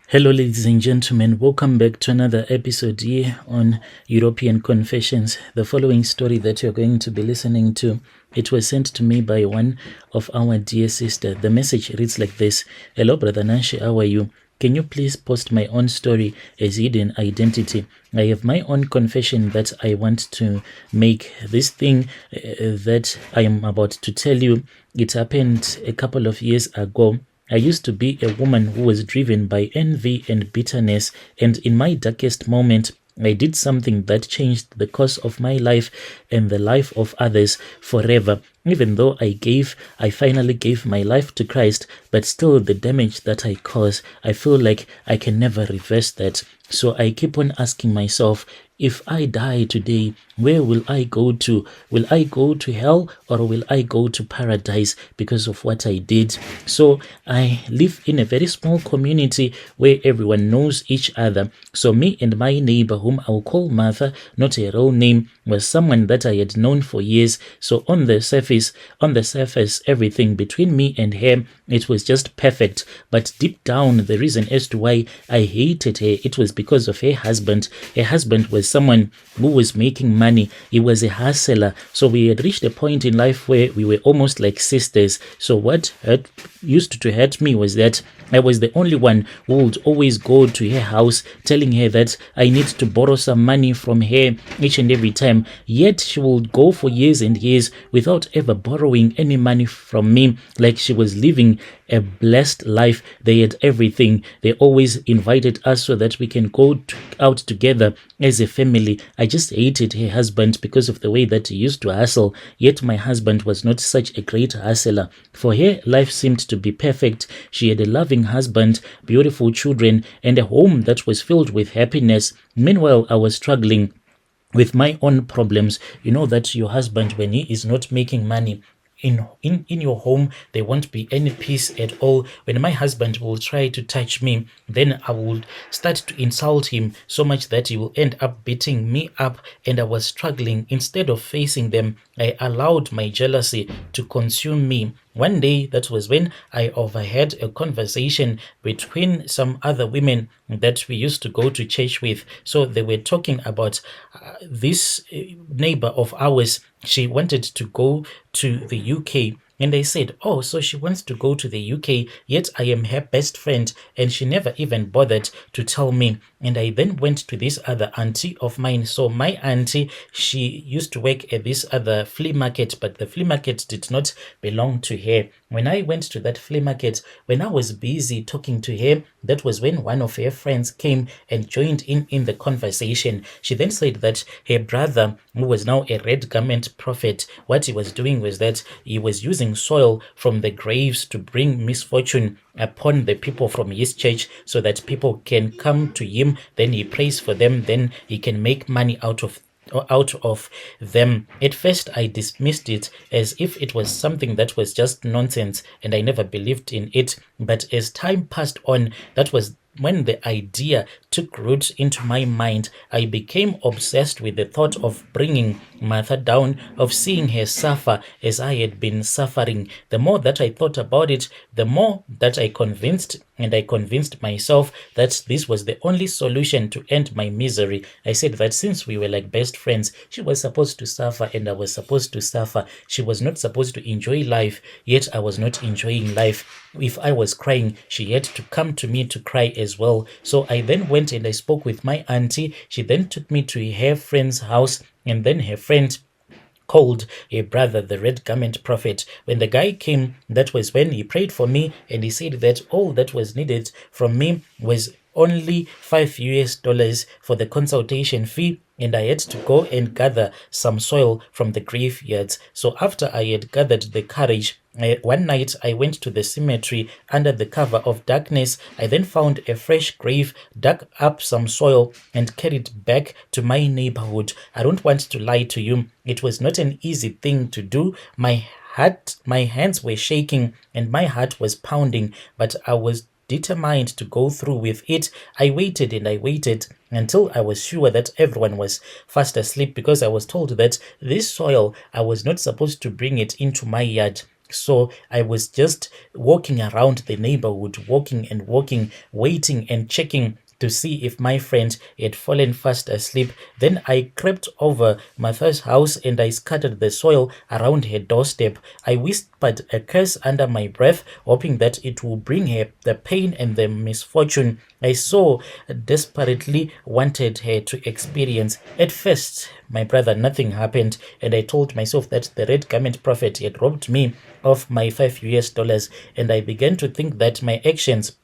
Hello, ladies and gentlemen. Welcome back to another episode here on European Confessions. The following story that you're going to be listening to, it was sent to me by one of our dear sister. The message reads like this. Hello, Brother Nanshi, how are you? Can you please post my own story as hidden identity? I have my own confession that I want to make. This thing that I am about to tell you, it happened a couple of years ago. I used to be a woman who was driven by envy and bitterness, and in my darkest moment, I did something that changed the course of my life and the life of others forever. Even though I finally gave my life to Christ, but still the damage that I caused, I feel like I can never reverse that. So I keep on asking myself, if I die today, where will I go to? Will I go to hell or will I go to paradise because of what I did? So I live in a very small community where everyone knows each other. So me and my neighbor, whom I'll call Martha, not a real name, was someone that I had known for years. So on the surface, everything between me and her, it was just perfect. But deep down, the reason as to why I hated her, it was because of her husband. Her husband was someone who was making money. He was a hustler. So we had reached a point in life where we were almost like sisters. So what used to hurt me was that I was the only one who would always go to her house telling her that I need to borrow some money from her each and every time. Yet she would go for years and years without ever borrowing any money from me, like she was living a blessed life. They had everything. They always invited us so that we can go out together as a family. I just hated her husband because of the way that he used to hustle. Yet my husband was not such a great hustler. For her, life seemed to be perfect. She had a loving husband, beautiful children, and a home that was filled with happiness. Meanwhile, I was struggling with my own problems. You know that your husband, when he is not making money, in your home, there won't be any peace at all. When my husband will try to touch me, then I will start to insult him so much that he will end up beating me up, and I was struggling. Instead of facing them, I allowed my jealousy to consume me. One day, that was when I overheard a conversation between some other women that we used to go to church with. So they were talking about this neighbor of ours. She wanted to go to the UK. And I said, oh, so she wants to go to the UK, yet I am her best friend, and she never even bothered to tell me. And I then went to this other auntie of mine. So my auntie, she used to work at this other flea market, but the flea market did not belong to her. When I went to that flea market, when I was busy talking to her, that was when one of her friends came and joined in the conversation. She then said that her brother, who was now a red garment prophet, what he was doing was that he was using soil from the graves to bring misfortune upon the people from his church so that people can come to him, then he prays for them, then he can make money out of them. At first, I dismissed it as if it was something that was just nonsense, and I never believed in it. But as time passed on, that was when the idea took root into my mind. I became obsessed with the thought of bringing Martha down, of seeing her suffer as I had been suffering. The more that I thought about it, the more that I convinced myself that this was the only solution to end my misery. I said that since we were like best friends, she was supposed to suffer and I was supposed to suffer. She was not supposed to enjoy life, yet I was not enjoying life. If I was crying, she had to come to me to cry as well. So I then went and I spoke with my auntie. She then took me to her friend's house, and then her friend called a brother, the red garment prophet. When the guy came, that was when he prayed for me, and he said that all that was needed from me was only $5 for the consultation fee, and I had to go and gather some soil from the graveyards. So after I had gathered the courage, one night I went to the cemetery under the cover of darkness. I then found a fresh grave, dug up some soil, and carried back to my neighborhood. I don't want to lie to you. It was not an easy thing to do. My hands were shaking and my heart was pounding, but I was determined to go through with it. I waited and I waited until I was sure that everyone was fast asleep, because I was told that this soil, I was not supposed to bring it into my yard. So I was just walking around the neighborhood, walking and walking, waiting and checking to see if my friend had fallen fast asleep. Then I crept over Martha's house and I scattered the soil around her doorstep. I whispered a curse under my breath, hoping that it would bring her the pain and the misfortune I so desperately wanted her to experience. At first, my brother, nothing happened, and I told myself that the red garment prophet had robbed me of my $5 and I began to think that my actions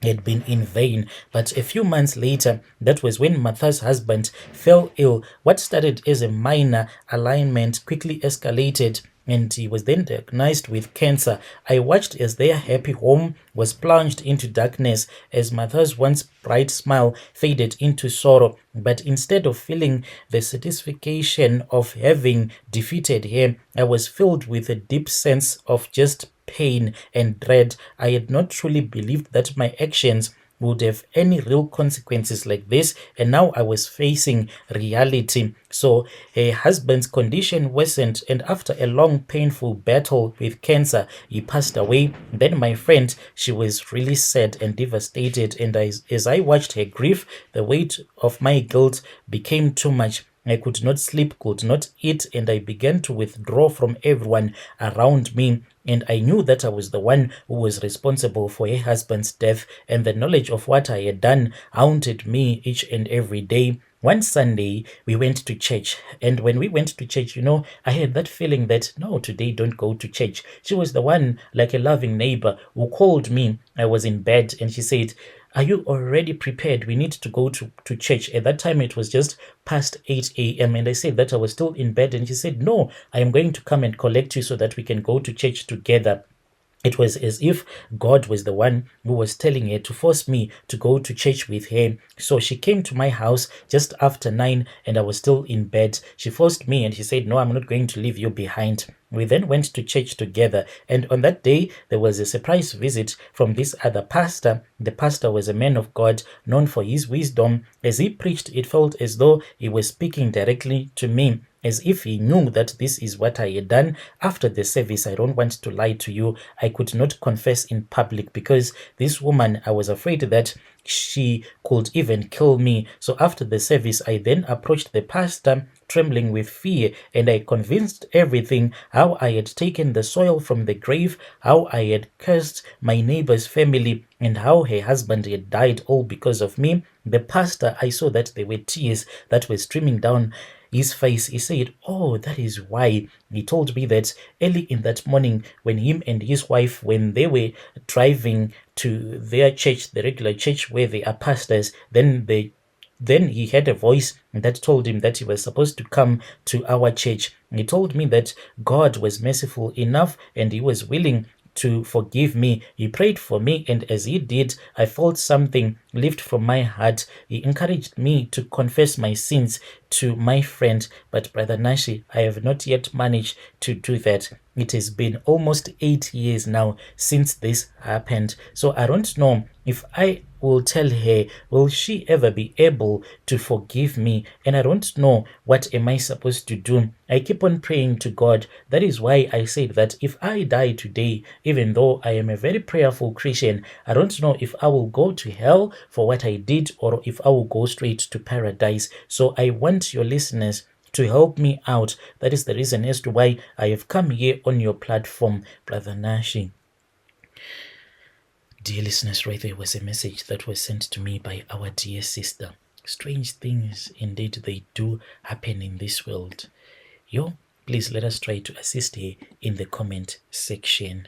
had been in vain. But a few months later, that was when Martha's husband fell ill. What started as a minor alignment quickly escalated, and he was then diagnosed with cancer. I watched as their happy home was plunged into darkness, as Martha's once bright smile faded into sorrow. But instead of feeling the satisfaction of having defeated him, I was filled with a deep sense of just pain and dread. I had not truly believed that my actions would have any real consequences like this, and now I was facing reality. So her husband's condition worsened, and after a long painful battle with cancer, he passed away. Then my friend, she was really sad and devastated, and as I watched her grief, the weight of my guilt became too much. I could not sleep, could not eat, and I began to withdraw from everyone around me. And I knew that I was the one who was responsible for her husband's death, and the knowledge of what I had done haunted me each and every day. One Sunday, we went to church, and when we went to church, I had that feeling that, no, today don't go to church. She was the one, like a loving neighbor, who called me. I was in bed, and she said, are you already prepared? We need to go to church. At that time, it was just past 8 a.m. And I said that I was still in bed. And she said, no, I am going to come and collect you so that we can go to church together. It was as if God was the one who was telling her to force me to go to church with her. So she came to my house just after 9 and I was still in bed. She forced me and she said, no, I'm not going to leave you behind. We then went to church together, and on that day there was a surprise visit from this other pastor. The pastor was a man of God known for his wisdom. As he preached, it felt as though he was speaking directly to me, as if he knew that this is what I had done. After the service, I don't want to lie to you, I could not confess in public because this woman, I was afraid that she could even kill me. So after the service, I then approached the pastor trembling with fear, and I convinced everything, how I had taken the soil from the grave, how I had cursed my neighbor's family, and how her husband had died all because of me. The pastor, I saw that there were tears that were streaming down his face. He said, oh, that is why. He told me that early in that morning, when him and his wife, when they were driving to their church, the regular church where they are pastors, then he had a voice that told him that he was supposed to come to our church. He told me that God was merciful enough and he was willing to forgive me. He prayed for me, and as he did, I felt something lift from my heart. He encouraged me to confess my sins to my friend. But Brother Nashi, I have not yet managed to do that. It has been almost 8 years now since this happened. So I don't know if I will tell her, will she ever be able to forgive me? And I don't know, what am I supposed to do? I keep on praying to God. That is why I said that if I die today, even though I am a very prayerful Christian, I don't know if I will go to hell for what I did or if I will go straight to paradise. So I want your listeners to help me out. That is the reason as to why I have come here on your platform, Brother Nashi. Dear listeners, right there was a message that was sent to me by our dear sister. Strange things indeed they do happen in this world. Please let us try to assist her in the comment section.